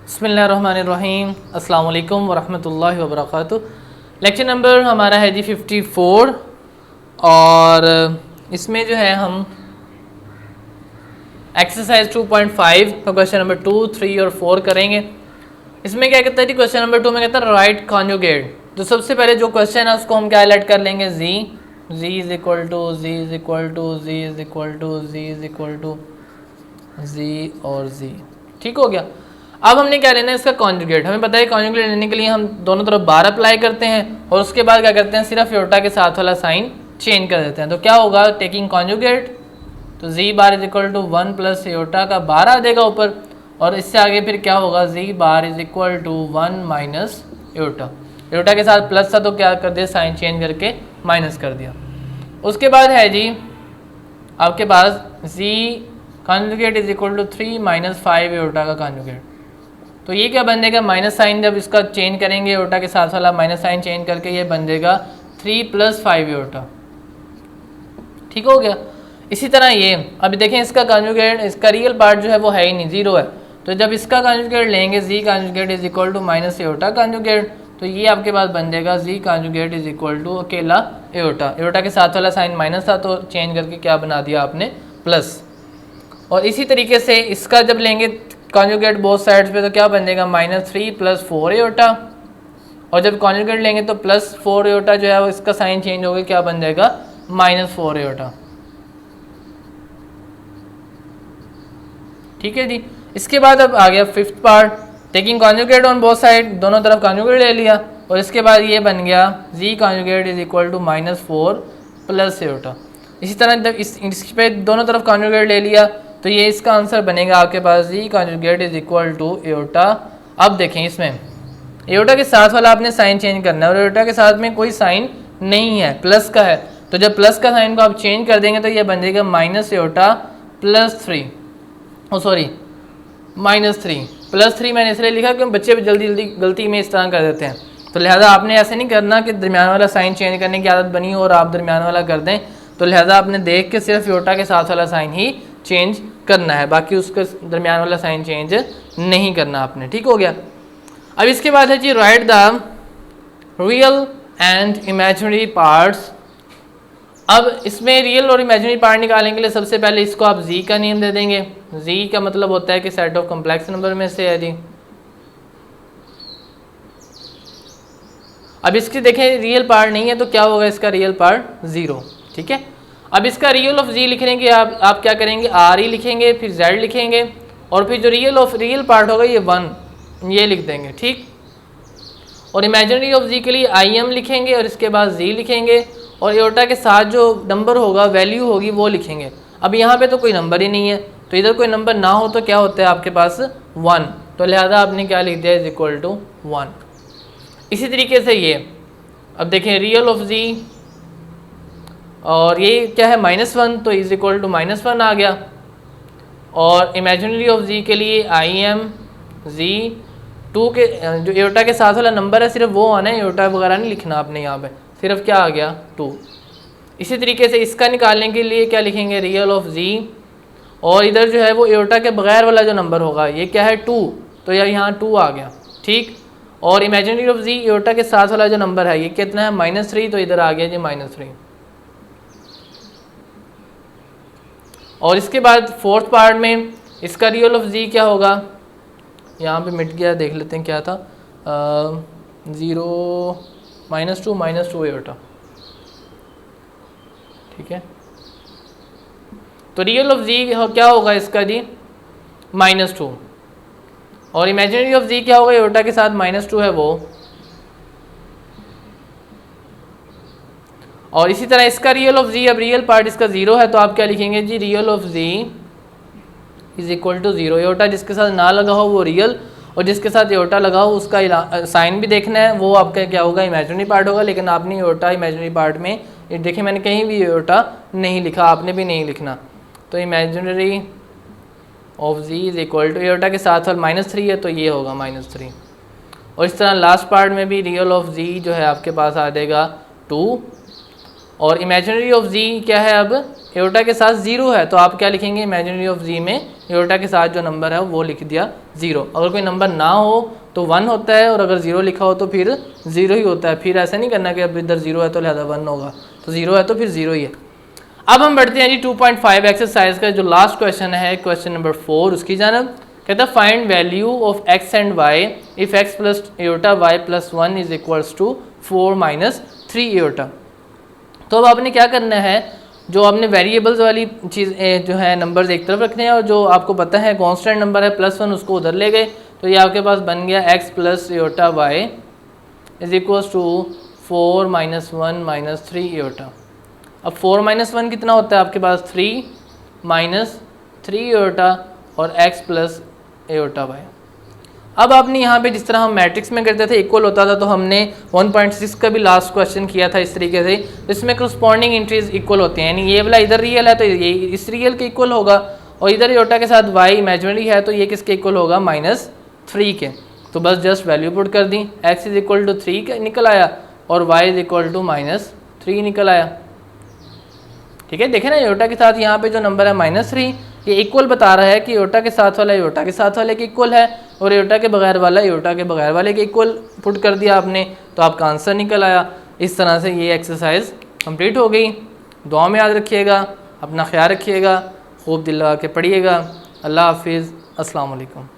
बिस्मिल्लाहिर्रहमानिर्रहीम अस्सलाम वालेकुम वरहमतुल्लाहि वबरकातुहू। लेक्चर नंबर हमारा है जी 54 और इसमें जो है हम एक्सरसाइज 2.5 का क्वेश्चन नंबर 2, 3 और 4 करेंगे। इसमें क्या कहता है जी, क्वेश्चन नंबर 2 में कहता है राइट कॉन्जुगेट। तो सबसे पहले जो क्वेश्चन है उसको हम क्या हाईलाइट कर लेंगे, G is equal to G is equal to G is equal to G is equal to G और जी। ठीक हो गया। अब हमने क्या लेना है, इसका कॉन्जुगेट। हमें पता है कॉन्जुगेट लेने के लिए हम दोनों तरफ बार अप्लाई करते हैं और उसके बाद क्या करते हैं, सिर्फ योटा के साथ वाला साइन चेंज कर देते हैं। तो क्या होगा, टेकिंग कॉन्जुगेट, तो G bar is equal to 1 plus iota का बार आ देगा ऊपर, और इससे आगे फिर क्या होगा, G bar is equal to 1 minus iota. Iota के साथ प्लस था तो क्या कर दिया, साइन चेंज करके माइनस कर दिया। उसके बाद है जी आपके पास G conjugate is equal to 3 minus 5 iota का कॉन्जुगेट। तो ये क्या बन जाएगा, माइनस साइन जब इसका चेंज करेंगे योटा के साथ वाला माइनस साइन चेंज करके ये बन जाएगा 3 प्लस 5 योटा। ठीक हो गया। इसी तरह ये अभी देखें, इसका कॉन्जुगेट, इसका रियल पार्ट जो है वो है ही नहीं, जीरो है। तो जब इसका कॉन्जुगेट लेंगे G conjugate is equal to minus iota conjugate, तो ये आपके पास बन जाएगा G conjugate is equal to अकेला योटा। योटा के साथ वाला साइन माइनस था तो चेंज करके क्या बना दिया आपने, प्लस। और इसी तरीके से इसका जब लेंगे कॉन्जुगेट बोथ साइड्स पे, तो क्या बन जाएगा, माइनस 3 प्लस 4 योटा। और जब कॉन्जुगेट लेंगे तो प्लस 4 योटा जो है वो इसका साइन चेंज हो गया, क्या बन जाएगा, माइनस 4 योटा। ठीक है जी। इसके बाद अब आ गया fifth part, taking conjugate on both side, दोनों तरफ कॉन्जुगेट ले लिया, और इसके बाद ये बन गया G conjugate is equal to minus 4 plus iota. इसी तरह जब इस पे दोनों तरफ कॉन्जुगेट ले लिया तो ये इसका आंसर बनेगा आपके पास G conjugate is equal to iota. अब देखें, इसमें एयोटा के साथ वाला आपने साइन चेंज करना है और एयोटा के साथ में कोई साइन नहीं है, प्लस का है। तो जब प्लस का साइन को आप चेंज कर देंगे तो ये बन जाएगा minus aorta plus 3, sorry minus 3 plus 3। मैंने इसलिए लिखा क्योंकि बच्चे जल्दी जल्दी गलती में इस तरह कर देते हैं। तो लिहाजा आपने ऐसे नहीं करना कि दरमियान वाला साइन चेंज करने की आदत बनी हो और आप दरमियान वाला कर दें। तो लिहाजा आपने देख के सिर्फ योटा के साथ वाला साइन ही चेंज करना है, बाकी उसका दरमियान वाला साइन चेंज नहीं करना आपने। ठीक हो गया। अब इसके बाद है G write the real and imaginary parts. अब इसमें रियल और इमेजिनरी पार्ट निकालने के लिए सबसे पहले इसको आप जी का नेम दे देंगे। जी का मतलब होता है कि सेट ऑफ कॉम्प्लेक्स नंबर में से है जी। अब इसके देखें रियल पार्ट नहीं है तो क्या होगा, इसका रियल पार्ट 0। ठीक है। अब इसका रियल ऑफ जी लिखने के आप क्या करेंगे, आर ही लिखेंगे, फिर जेड लिखेंगे, और फिर जो रियल पार्ट होगा ये 1, ये लिख देंगे। ठीक। और इमेजिनरी ऑफ जी के लिए आई एम लिखेंगे और इसके बाद जी लिखेंगे, और योटा के साथ जो नंबर होगा, वैल्यू होगी, वो लिखेंगे। अब यहाँ पे तो कोई नंबर ही नहीं है, तो इधर कोई नंबर ना हो तो क्या होता है आपके पास 1, तो लिहाजा आपने क्या लिख दिया, इज इक्वल टू 1। इसी तरीके से ये अब देखें रियल ऑफ जी, और ये क्या है -1, तो इज इक्वल टू -1 आ गया। और इमेजिनरी ऑफ जी के लिए आई एम जी 2 के जो एयोटा के साथ वाला नंबर है सिर्फ वो आना है, एयोटा वगैरह नहीं लिखना आपने, यहाँ पे सिर्फ क्या आ गया 2। इसी तरीके से इसका निकालने के लिए क्या लिखेंगे, रियल ऑफ जी, और इधर जो है वो एयोटा के बगैर वाला जो नंबर होगा ये क्या है 2, तो यार यहाँ 2 आ गया। ठीक। और इमेजिनरी ऑफ जी एयोटा के साथ वाला जो नंबर है ये कितना है, -3, तो इधर आ गया जी -3। और इसके बाद फोर्थ पार्ट में इसका रियल ऑफ जी क्या होगा, यहाँ पे मिट गया, देख लेते हैं क्या था, 0 -2 एयोटा। ठीक है। तो रियल ऑफ जी क्या होगा इसका जी, -2, और इमेजिनरी ऑफ जी क्या होगा, एयोटा के साथ -2 है वो। और इसी तरह इसका रियल ऑफ जी, अब रियल पार्ट इसका 0 है तो आप क्या लिखेंगे G, real of G is equal to 0। Iota जिसके साथ ना लगा हो वो रियल, और जिसके साथ एयोटा लगा हो उसका साइन भी देखना है, वो आपका क्या होगा, इमेजिनरी पार्ट होगा। लेकिन आपने एयोटा इमेजिनरी पार्ट में देखिए मैंने कहीं भी एयोटा नहीं लिखा, आपने भी नहीं लिखना। तो imaginary of G is equal to iota के साथ साथ -3 है तो ये होगा -3। और इस तरह लास्ट पार्ट में भी रियल ऑफ जी जो है आपके पास आ जाएगा 2, और इमेजिनरी ऑफ जी क्या है, अब एयोटा के साथ 0 है तो आप क्या लिखेंगे, इमेजिनरी ऑफ जी में एयोटा के साथ जो नंबर है वो लिख दिया 0। अगर कोई नंबर ना हो तो 1 होता है, और अगर 0 लिखा हो तो फिर 0 ही होता है। फिर ऐसा नहीं करना कि अब इधर 0 है तो लिहाजा 1 होगा, तो 0 है तो फिर 0 ही है। अब हम बढ़ते हैं जी 2.5 एक्सरसाइज का जो लास्ट क्वेश्चन है, क्वेश्चन नंबर 4, उसकी जानब। कहता है find value of x and y if x plus iota y plus 1 is equals to 4 minus 3 iota. तो अब आपने क्या करना है, जो आपने वेरिएबल्स वाली चीज़ जो है नंबर्स एक तरफ रखने हैं, और जो आपको पता है कांस्टेंट नंबर है +1 उसको उधर ले गए, तो ये आपके पास बन गया x plus iota y is equals to 4 minus 1 minus 3 iota. अब 4 माइनस 1 कितना होता है आपके पास 3 माइनस 3 एयोटा और x प्लस एयोटा y। अब आपने यहाँ पे जिस तरह हम मैट्रिक्स में करते थे इक्वल होता था, तो हमने 1.6 का भी लास्ट क्वेश्चन किया था इस तरीके से। इसमें करस्पॉन्डिंग इंट्रीज इक्वल होते हैं, यानी ये वाला इधर रियल है तो ये इस रियल के इक्वल होगा, और इधर एयोटा के साथ y इमेजिनरी है तो ये किसके इक्वल होगा -3 के। तो बस जस्ट वैल्यू पुट कर दी, x इज इक्वल टू 3 निकल आया और y इज इक्वल टू -3 निकल आया। ठीक है, देखें ना एयोटा के साथ यहाँ पे जो नंबर है -3, ये इक्वल बता रहा है कि एयोटा के साथ वाला एयोटा के साथ वाले के इक्वल है, और एयोटा के बगैर वाला एयोटा के बगैर वाले के इक्वल पुट कर दिया आपने, तो आपका आंसर निकल आया। इस तरह से ये एक्सरसाइज कंप्लीट हो गई। दुआ में याद रखिएगा, अपना ख्याल रखिएगा, खूब दिल लगा के पढ़िएगा। अल्लाह हाफिज़, अस्सलाम वालेकुम।